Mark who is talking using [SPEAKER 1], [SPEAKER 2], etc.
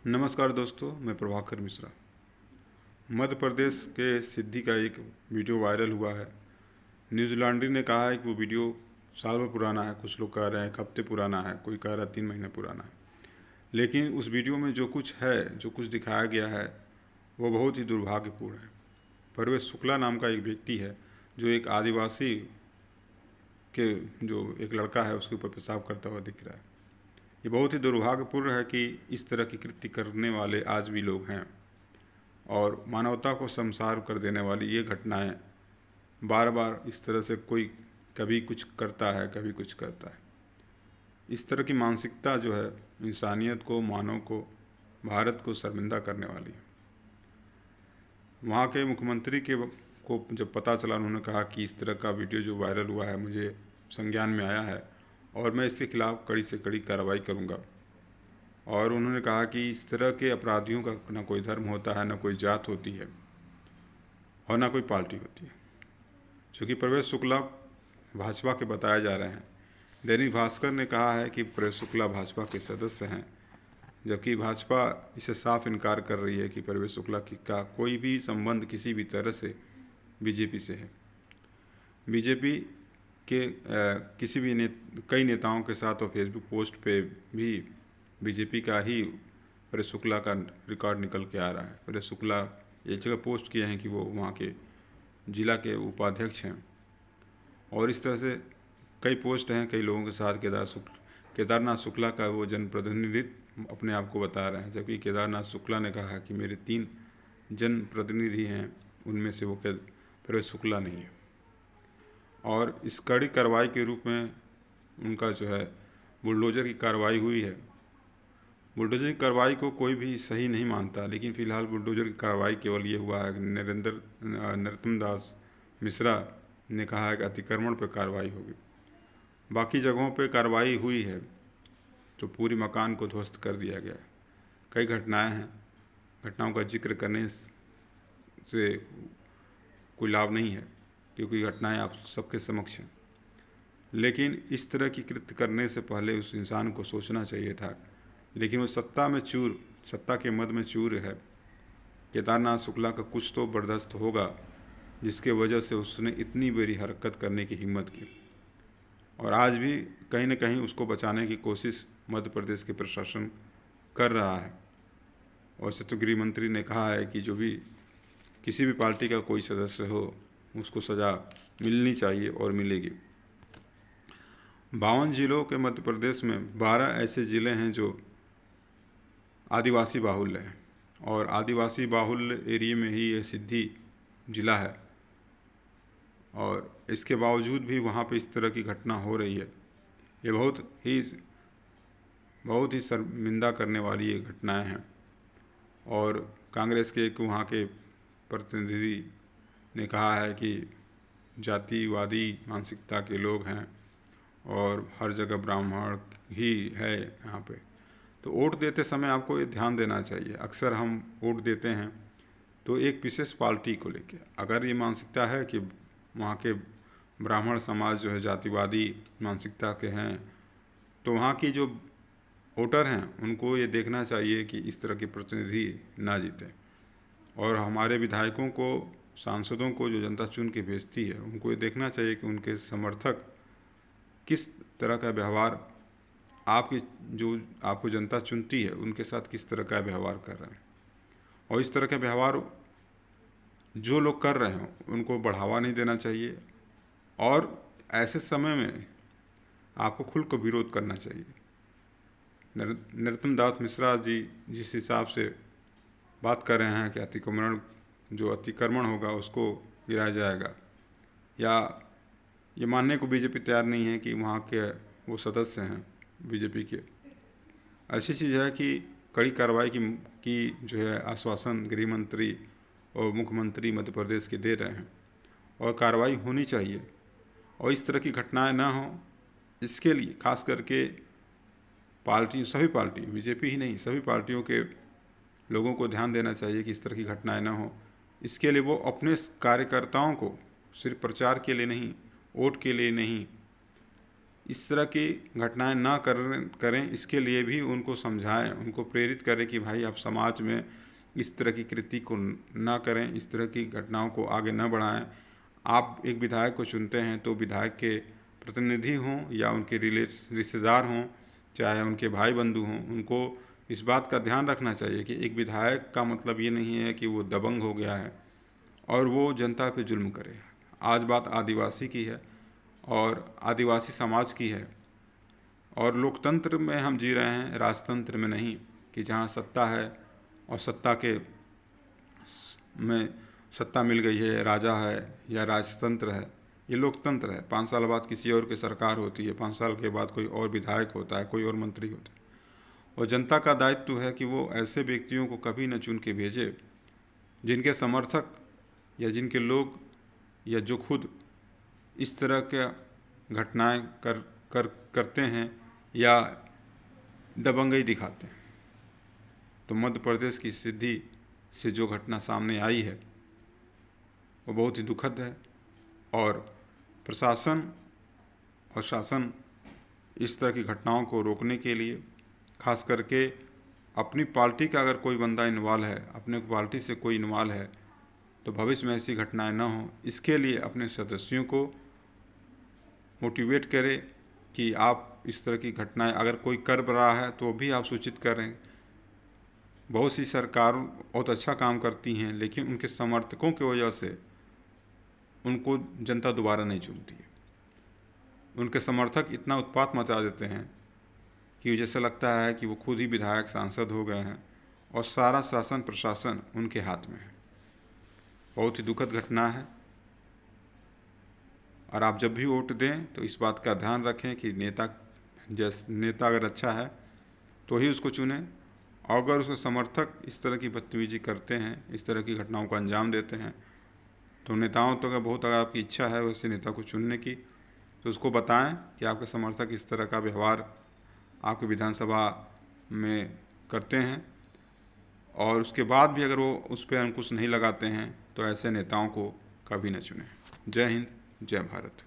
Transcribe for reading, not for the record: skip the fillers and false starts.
[SPEAKER 1] नमस्कार दोस्तों, मैं प्रभाकर मिश्रा। मध्य प्रदेश के सिद्धि का एक वीडियो वायरल हुआ है। न्यूजीलैंडरी ने कहा है कि वो वीडियो साल भर पुराना है, कुछ लोग कह रहे हैं एक हफ्ते पुराना है, कोई कह रहा है 3 महीने पुराना है। लेकिन उस वीडियो में जो कुछ है, जो कुछ दिखाया गया है, वो बहुत ही दुर्भाग्यपूर्ण है। परवेश शुक्ला नाम का एक व्यक्ति है जो एक आदिवासी के जो एक लड़का है उसके ऊपर पेशाब करता हुआ दिख रहा है। ये बहुत ही दुर्भाग्यपूर्ण है कि इस तरह की कृत्य करने वाले आज भी लोग हैं और मानवता को शर्मसार कर देने वाली ये घटनाएं बार बार इस तरह से कोई कभी कुछ करता है, कभी कुछ करता है। इस तरह की मानसिकता जो है इंसानियत को, मानव को, भारत को शर्मिंदा करने वाली है। वहाँ के मुख्यमंत्री को जब पता चला, उन्होंने कहा कि इस तरह का वीडियो जो वायरल हुआ है मुझे संज्ञान में आया है और मैं इसके खिलाफ कड़ी से कड़ी कार्रवाई करूँगा। और उन्होंने कहा कि इस तरह के अपराधियों का ना कोई धर्म होता है, ना कोई जात होती है और ना कोई पार्टी होती है। चूँकि प्रवेश शुक्ला भाजपा के बताए जा रहे हैं। दैनिक भास्कर ने कहा है कि प्रवेश शुक्ला भाजपा के सदस्य हैं, जबकि भाजपा इसे साफ इनकार कर रही है कि प्रवेश शुक्ला का कोई भी संबंध किसी भी तरह से बीजेपी से है। बीजेपी के किसी भी कई नेताओं के साथ और फेसबुक पोस्ट पे भी बीजेपी का ही प्रवेश शुक्ला का रिकॉर्ड निकल के आ रहा है। प्रवेश शुक्ला एक जगह पोस्ट किए हैं कि वो वहाँ के जिला के उपाध्यक्ष हैं और इस तरह से कई पोस्ट हैं कई लोगों के साथ। केदारनाथ शुक्ला का वो जनप्रतिनिधित्व अपने आप को बता रहे हैं, जबकि केदारनाथ शुक्ला ने कहा कि मेरे 3 जनप्रतिनिधि हैं, उनमें से वो प्रवेश शुक्ला नहीं है। और इस कड़ी कार्रवाई के रूप में उनका जो है बुलडोज़र की कार्रवाई हुई है। बुलडोज़र की कार्रवाई को कोई भी सही नहीं मानता, लेकिन फ़िलहाल बुलडोज़र की कार्रवाई केवल ये हुआ है कि नरोत्तम दास मिश्रा ने कहा है कि अतिक्रमण पर कार्रवाई होगी। बाकी जगहों पे कार्रवाई हुई है तो पूरी मकान को ध्वस्त कर दिया गया है। कई घटनाएं हैं, घटनाओं का जिक्र करने से कोई लाभ नहीं है क्योंकि घटनाएं आप सबके समक्ष हैं। लेकिन इस तरह की कृत्य करने से पहले उस इंसान को सोचना चाहिए था, लेकिन वो सत्ता के मद में चूर है। केदारनाथ शुक्ला का कुछ तो बर्दाश्त होगा जिसके वजह से उसने इतनी बड़ी हरकत करने की हिम्मत की। और आज भी कहीं न कहीं उसको बचाने की कोशिश मध्य प्रदेश के प्रशासन कर रहा है। और से तो गृह मंत्री ने कहा है कि जो भी किसी भी पार्टी का कोई सदस्य हो उसको सज़ा मिलनी चाहिए और मिलेगी। 52 जिलों के मध्य प्रदेश में 12 ऐसे ज़िले हैं जो आदिवासी बाहुल्य हैं और आदिवासी बाहुल्य एरिया में ही ये सिद्धि जिला है। और इसके बावजूद भी वहाँ पे इस तरह की घटना हो रही है। ये बहुत ही शर्मिंदा करने वाली ये घटनाएं हैं। और कांग्रेस के एक वहाँ के प्रतिनिधि ने कहा है कि जातिवादी मानसिकता के लोग हैं और हर जगह ब्राह्मण ही है यहाँ पे। तो वोट देते समय आपको ये ध्यान देना चाहिए। अक्सर हम वोट देते हैं तो एक विशेष पार्टी को लेके, अगर ये मानसिकता है कि वहाँ के ब्राह्मण समाज जो है जातिवादी मानसिकता के हैं, तो वहाँ की जो वोटर हैं उनको ये देखना चाहिए कि इस तरह के प्रतिनिधि ना जीतें। और हमारे विधायकों को, सांसदों को जो जनता चुन के भेजती है, उनको ये देखना चाहिए कि उनके समर्थक किस तरह का व्यवहार आपको जनता चुनती है उनके साथ किस तरह का व्यवहार कर रहे हैं। और इस तरह का व्यवहार जो लोग कर रहे हैं उनको बढ़ावा नहीं देना चाहिए और ऐसे समय में आपको खुल कर विरोध करना चाहिए। नरोत्तम दास मिश्रा जी जिस हिसाब से बात कर रहे हैं कि अतिक्रमण होगा उसको गिराया जाएगा, या ये मानने को बीजेपी तैयार नहीं है कि वहाँ के वो सदस्य हैं बीजेपी के। ऐसी चीज़ है कि कड़ी कार्रवाई की जो है आश्वासन गृह मंत्री और मुख्यमंत्री मध्य प्रदेश के दे रहे हैं और कार्रवाई होनी चाहिए और इस तरह की घटनाएं ना हो। इसके लिए खास करके सभी पार्टी, बीजेपी ही नहीं, सभी पार्टियों के लोगों को ध्यान देना चाहिए कि इस तरह की घटनाएं ना हो। इसके लिए वो अपने कार्यकर्ताओं को सिर्फ प्रचार के लिए नहीं, वोट के लिए नहीं, इस तरह की घटनाएं ना करें, इसके लिए भी उनको समझाएं, उनको प्रेरित करें कि भाई आप समाज में इस तरह की कृति को ना करें, इस तरह की घटनाओं को आगे न बढ़ाएं। आप एक विधायक को चुनते हैं तो विधायक के प्रतिनिधि हों या उनके रिश्तेदार हों, चाहे उनके भाई बंधु हों, उनको इस बात का ध्यान रखना चाहिए कि एक विधायक का मतलब ये नहीं है कि वो दबंग हो गया है और वो जनता पे जुल्म करे। आज बात आदिवासी की है और आदिवासी समाज की है, और लोकतंत्र में हम जी रहे हैं, राजतंत्र में नहीं, कि जहाँ सत्ता है और सत्ता मिल गई है, राजा है या राजतंत्र है। ये लोकतंत्र है। 5 साल बाद किसी और की सरकार होती है, 5 साल के बाद कोई और विधायक होता है, कोई और मंत्री होता है, और जनता का दायित्व है कि वो ऐसे व्यक्तियों को कभी न चुन के भेजे जिनके समर्थक या जिनके लोग या जो खुद इस तरह के घटनाएं करते हैं या दबंगई दिखाते हैं। तो मध्य प्रदेश की सिद्धि से जो घटना सामने आई है वो बहुत ही दुखद है, और प्रशासन और शासन इस तरह की घटनाओं को रोकने के लिए, खास करके अपनी पार्टी का अगर कोई बंदा इन्वॉल्व है, अपने पार्टी से कोई इन्वॉल्व है, तो भविष्य में ऐसी घटनाएं ना हो, इसके लिए अपने सदस्यों को मोटिवेट करें कि आप इस तरह की घटनाएं अगर कोई कर रहा है तो भी आप सूचित करें। बहुत सी सरकार बहुत अच्छा काम करती हैं, लेकिन उनके समर्थकों की वजह से उनको जनता दोबारा नहीं चुनती है। उनके समर्थक इतना उत्पात मचा देते हैं कि जैसे लगता है कि वो खुद ही विधायक सांसद हो गए हैं और सारा शासन प्रशासन उनके हाथ में है। बहुत ही दुखद घटना है, और आप जब भी वोट दें तो इस बात का ध्यान रखें कि नेता अगर अच्छा है तो ही उसको चुनें, और अगर उसके समर्थक इस तरह की बदतमीजी करते हैं, इस तरह की घटनाओं को अंजाम देते हैं, तो नेताओं तो अगर आपकी इच्छा है वैसे नेता को चुनने की, तो उसको बताएं कि आपके समर्थक इस तरह का व्यवहार आपके विधानसभा में करते हैं, और उसके बाद भी अगर वो उस पर अंकुश नहीं लगाते हैं तो ऐसे नेताओं को कभी न चुनें। जय हिंद, जय भारत।